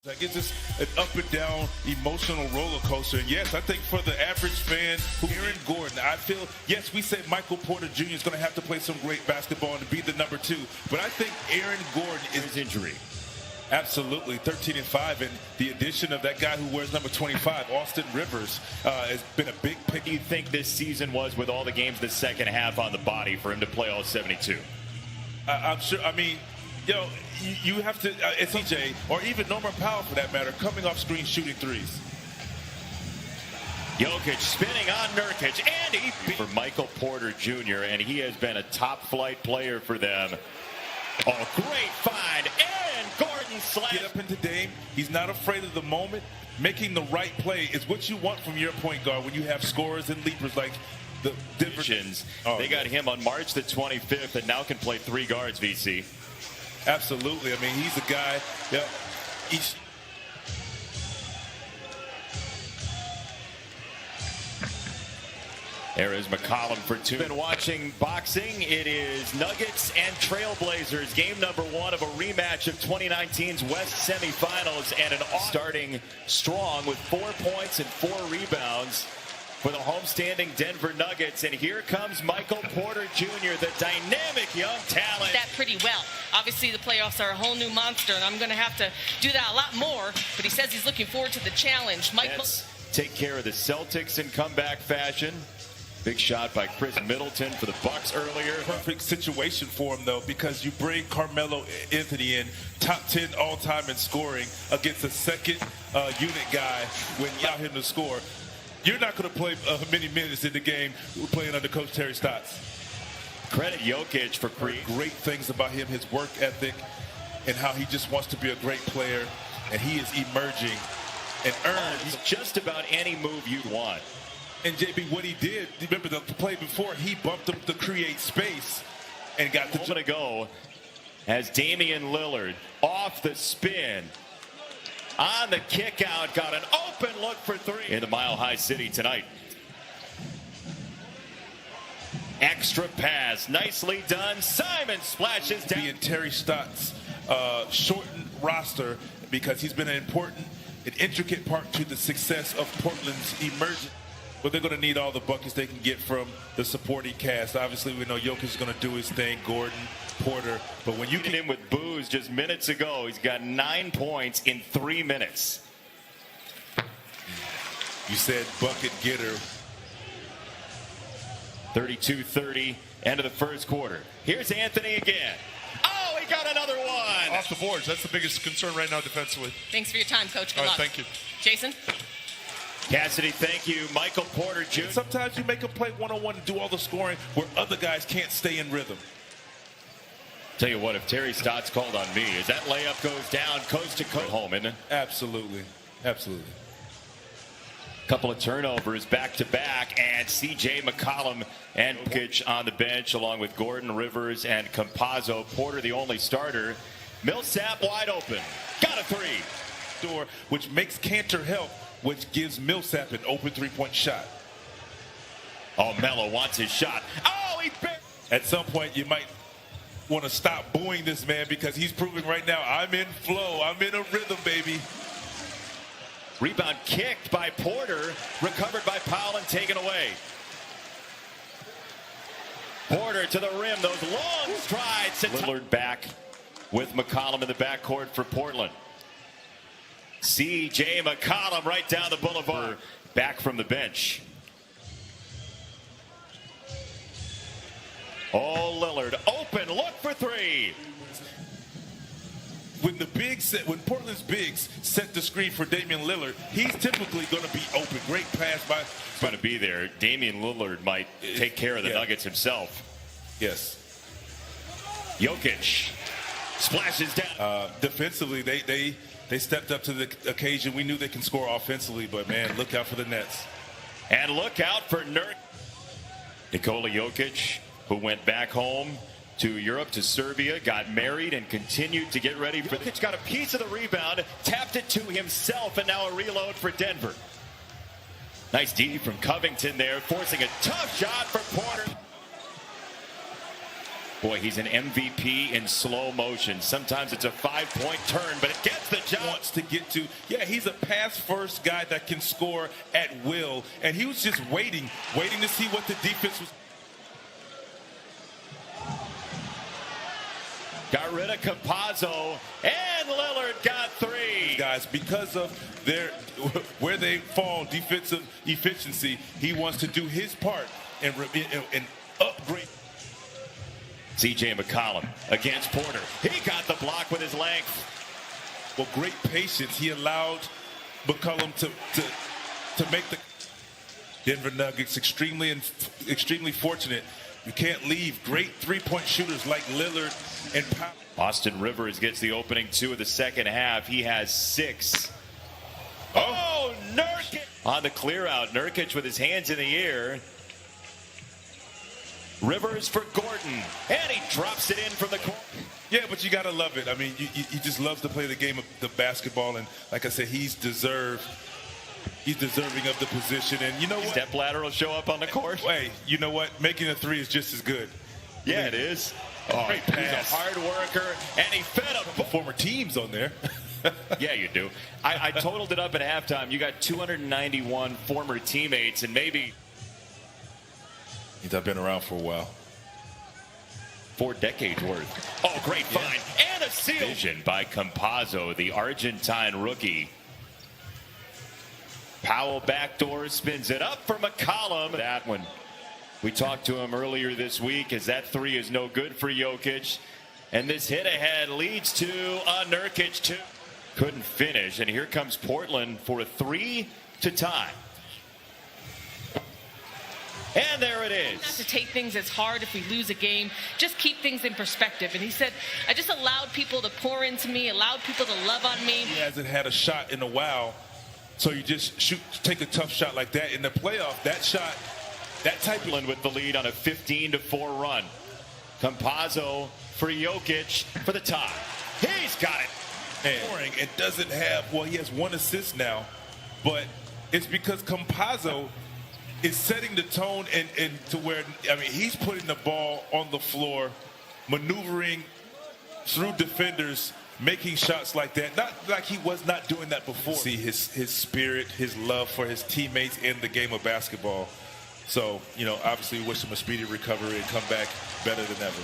Like it's just an up and down emotional roller coaster. And yes, I think for the average fan, Aaron Gordon, I feel, yes, we said Michael Porter Jr. is going to have to play some great basketball and be the number 2. But I think Aaron Gordon is injury. Absolutely, 13-5, and the addition of that guy who wears number 25, Austin Rivers, has been a big pick. What do you think this season was with all the games the second half on the body for him to play all 72? I'm sure, I mean, you know, you have to, CJ, or even Norman Powell for that matter, coming off screen shooting threes. Jokic spinning on Nurkic, and he beat for Michael Porter Jr., and he has been a top-flight player for them. Oh, great find, and Gordon slams. Get up into Dame. He's not afraid of the moment. Making the right play is what you want from your point guard when you have scorers and leapers like the divisions. They got him on March the 25th and now can play 3 guards, VC. Absolutely. I mean, he's a guy. Yeah, he's. There is McCollum for 2. Been watching boxing. It is Nuggets and Trailblazers. Game number 1 of a rematch of 2019's West semifinals, and an starting strong with 4 points and 4 rebounds for the homestanding Denver Nuggets. And here comes Michael Porter Jr., the dynamic young talent. That pretty well. Obviously, the playoffs are a whole new monster, and I'm going to have to do that a lot more. But he says he's looking forward to the challenge. Michael, take care of the Celtics in comeback fashion. Big shot by Chris Middleton for the Bucks earlier. Perfect situation for him, though, because you bring Carmelo Anthony in, top 10 all-time in scoring, against a second unit guy when you allow him to score. You're not going to play many minutes in the game playing under Coach Terry Stotts. Credit Jokic for great things about him, his work ethic, and how he just wants to be a great player, and he is emerging and earned just about any move you'd want. And JB, what he did, remember the play before, he bumped up to create space and got the moment ago as Damian Lillard off the spin on the kick out, got an open look for 3 in the Mile High City tonight. Extra pass, nicely done. Simon splashes down. Being Terry Stotts' shortened roster, because he's been an important and intricate part to the success of Portland's emergence. But they're going to need all the buckets they can get from the supporting cast. Obviously, we know Jokic is going to do his thing, Gordon, Porter. But when you get him with booze just minutes ago, he's got 9 points in 3 minutes. You said bucket getter. 32-30, end of the first quarter. Here's Anthony again. Oh, he got another one. Off the boards. That's the biggest concern right now defensively. Thanks for your time, Coach. Good All right, luck. thank you. Jason? Cassidy, thank you. Michael Porter Jr. Sometimes you make a play one-on-one and do all the scoring where other guys can't stay in rhythm. Tell you what, if Terry Stotts called on me, as that layup goes down coast to coast, home, isn't it? Absolutely. Absolutely. Couple of turnovers back-to-back, and C.J. McCollum and Jokic on the bench, along with Gordon, Rivers, and Campazzo. Porter, the only starter. Millsap wide open. Got a 3. Door, which makes Cantor help, which gives Millsap an open 3-point shot. Oh, Melo wants his shot. Oh, he at some point, you might want to stop booing this man, because he's proving right now, I'm in flow. I'm in a rhythm, baby. Rebound kicked by Porter, recovered by Powell and taken away. Porter to the rim, those long strides. Lillard back with McCollum in the backcourt for Portland. C.J. McCollum right down the boulevard, back from the bench. Oh, Lillard open, look for 3. When Portland's bigs set the screen for Damian Lillard, he's typically going to be open. Great pass by. Going to be there. Damian Lillard might take care of the Nuggets himself. Yes. Jokic splashes down. Defensively, they stepped up to the occasion. We knew they can score offensively, but man, look out for the Nets. And look out for Nikola Jokic, who went back home to Europe, to Serbia, got married, and continued to get ready for Jokic. Got a piece of the rebound, tapped it to himself, and now a reload for Denver. Nice D from Covington there, forcing a tough shot for Porter. Boy, he's an MVP in slow motion. Sometimes it's a 5-point turn, but it gets the job. Wants to get to. Yeah, he's a pass-first guy that can score at will, and he was just waiting to see what the defense was. Got rid of Campazzo, and Lillard got 3. Guys, because of where they fall defensive efficiency, he wants to do his part and upgrade. C.J. McCollum against Porter. He got the block with his length. Well, great patience. He allowed McCollum to make the Denver Nuggets extremely fortunate. You can't leave great three-point shooters like Lillard and Powell. Austin Rivers gets the opening 2 of the second half. He has 6. Oh, Nurkic! On the clear out, Nurkic with his hands in the air. Rivers for Gordon, and he drops it in from the corner. Yeah, but you gotta love it. I mean, he just loves to play the game of the basketball, and like I said, he's deserving of the position. And you know what? Step ladder will show up on the court. Hey, you know what? Making a 3 is just as good. Yeah, it is. Oh, great pass. He's a hard worker, and he fed up former teams on there. Yeah, you do. I totaled it up at halftime. You got 291 former teammates, and maybe. I've been around for a while. 4 decades worth. Oh, great find. And a steal. Vision by Campazzo, the Argentine rookie. Powell backdoor spins it up for McCollum. That one. We talked to him earlier this week as that 3 is no good for Jokic. And this hit ahead leads to a Nurkic 2. Couldn't finish. And here comes Portland for a 3 to tie. And there it is. Not to take things as hard if we lose a game. Just keep things in perspective. And he said, I just allowed people to pour into me, allowed people to love on me. He hasn't had a shot in a while. So you just take a tough shot like that in the playoff. That shot, that type of... with the lead on a 15-4 run. Campazzo for Jokic for the tie. He's got it. And it doesn't have, well, he has 1 assist now, but it's because Campazzo is setting the tone and to where, I mean, he's putting the ball on the floor, maneuvering through defenders, making shots like that. Not like he was not doing that before. See his spirit, his love for his teammates in the game of basketball. So, you know, obviously we wish him a speedy recovery and come back better than ever.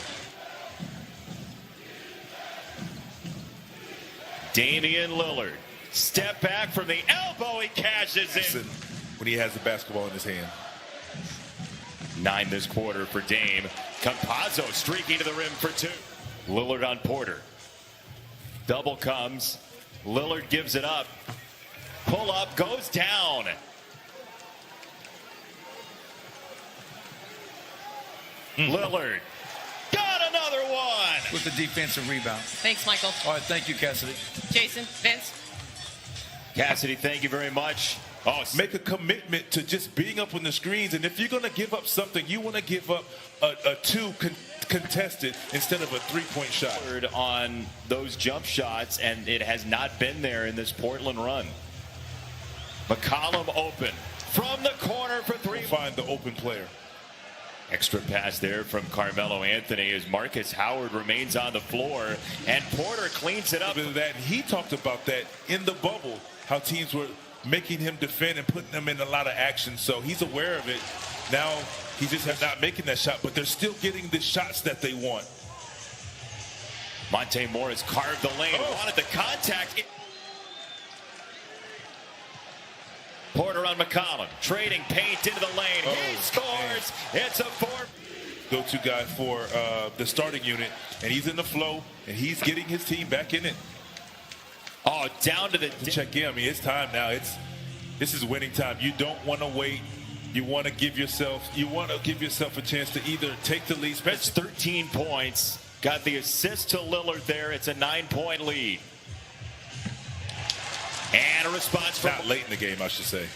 Damian Lillard, step back from the elbow, he cashes in. When he has the basketball in his hand. 9 this quarter for Dame. Campazzo streaking to the rim for 2. Lillard on Porter. Double comes. Lillard gives it up. Pull up, goes down. Lillard got another one. With the defensive rebound. Thanks, Michael. All right, thank you, Cassidy. Jason, Vince. Cassidy, thank you very much. Oh, make a commitment to just being up on the screens, and if you're going to give up something, you want to give up a 2 contested instead of a 3-point shot. On those jump shots, and it has not been there in this Portland run. McCollum open from the corner for 3. Find the open player. Extra pass there from Carmelo Anthony as Marcus Howard remains on the floor, and Porter cleans it up. That he talked about that in the bubble, how teams were making him defend and putting him in a lot of action. So he's aware of it. Now he just has not making that shot, but they're still getting the shots that they want. Monte Morris carved the lane, wanted the contact. Porter on McCollum, trading paint into the lane. He scores. It's a 4. Go-to guy for the starting unit, and he's in the flow, and he's getting his team back in it. Oh, down to the check in. I mean, it's time now. This is winning time. You don't want to wait. You want to give yourself a chance to either take the lead. That's 13 points. Got the assist to Lillard there. It's a 9-point lead. And a response from not late in the game, I should say.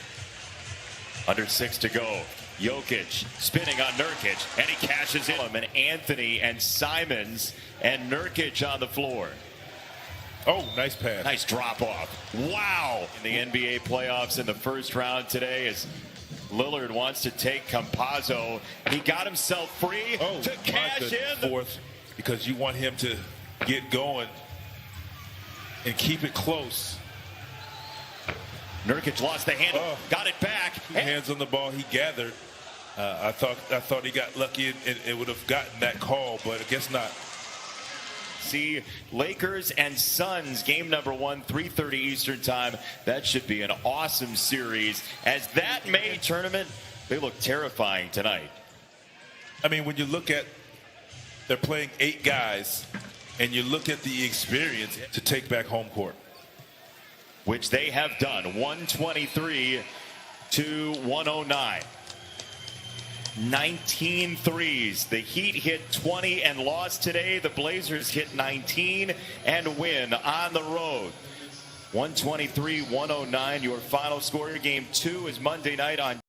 Under 6 to go. Jokic spinning on Nurkic, and he cashes in. And Anthony and Simons and Nurkic on the floor. Oh, nice pass. Nice drop off. Wow. In the NBA playoffs in the first round today as Lillard wants to take Campazzo. He got himself free to cash in. Fourth. because you want him to get going and keep it close. Nurkic lost the handle, got it back. Hands on the ball, he gathered. I thought he got lucky and it would have gotten that call, but I guess not. See, Lakers and Suns, game number 1, 3:30 Eastern time. That should be an awesome series. As that May tournament, they look terrifying tonight. I mean, when you look at, they're playing 8 guys, and you look at the experience to take back home court. Which they have done, 123 to 109. 19 threes. The Heat hit 20 and lost today. The Blazers hit 19 and win on the road. 123-109, your final score. Game 2 is Monday night on